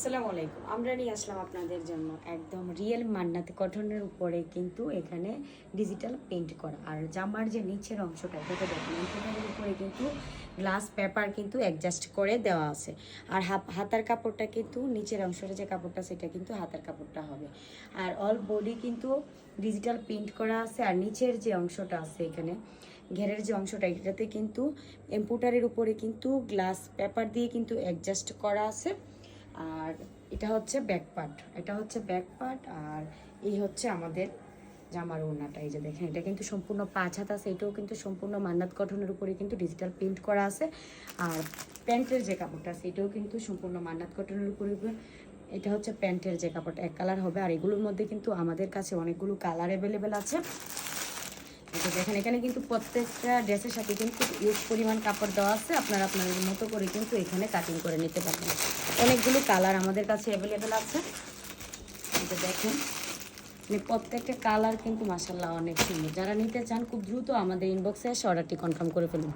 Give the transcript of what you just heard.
আসসালামু আলাইকুম। আমরা নিয়ে আসলাম আপনাদের জন্য একদম রিয়েল মান্নাতে কটনের উপরে কিন্তু এখানে ডিজিটাল পেইন্ট করা। আর জামার যে নিচের অংশটা এটাকে দেখেন এখানের উপরে কিন্তু গ্লাস পেপার কিন্তু অ্যাডজাস্ট করে দেওয়া আছে। আর হাতার কাপড়টা কিন্তু নিচের অংশটা যে কাপড়টা সেটা কিন্তু হাতার কাপড়টা হবে। আর অল বডি কিন্তু ডিজিটাল পেইন্ট করা আছে। আর নিচের যে অংশটা আছে এখানে ঘেরের যে অংশটা এটাতে কিন্তু এম্পুটারের উপরে কিন্তু গ্লাস পেপার দিয়ে কিন্তু অ্যাডজাস্ট করা আছে। আর এটা হচ্ছে ব্যাক পার্ট, আর এই হচ্ছে আমাদের জামার ওড়নাটা। এই যে দেখেন এটা কিন্তু সম্পূর্ণ 5 হাত আছে, এটাও কিন্তু সম্পূর্ণ মান্নাত কটনের উপরে কিন্তু ডিজিটাল প্রিন্ট করা আছে। আর প্যান্টের যে কাপড়টা আছে এটাও কিন্তু সম্পূর্ণ মান্নাত কটনের উপরে। এটা হচ্ছে প্যান্টের যে কাপড়টা এক কালার হবে। আর এগুলোর মধ্যে কিন্তু আমাদের কাছে অনেকগুলো কালার অ্যাভেলেবেল আছে। এটা দেখেন এখানে কিন্তু প্রত্যেকটা ড্রেসের সাথে কিন্তু ইউজ পরিমাণ কাপড় দেওয়া আছে। আপনারা আপনাদের মতো করে কিন্তু এখানে কাটিং করে নিতে পারবেন। অনেকগুলো কালার আমাদের কাছে অ্যাভেলেবেল আছে। এটা দেখেন প্রত্যেকটা কালার কিন্তু মাশাআল্লাহ অনেক সুন্দর। যারা নিতে চান খুব দ্রুত আমাদের ইনবক্সে এসে অর্ডারটি কনফার্ম করে ফেলুন।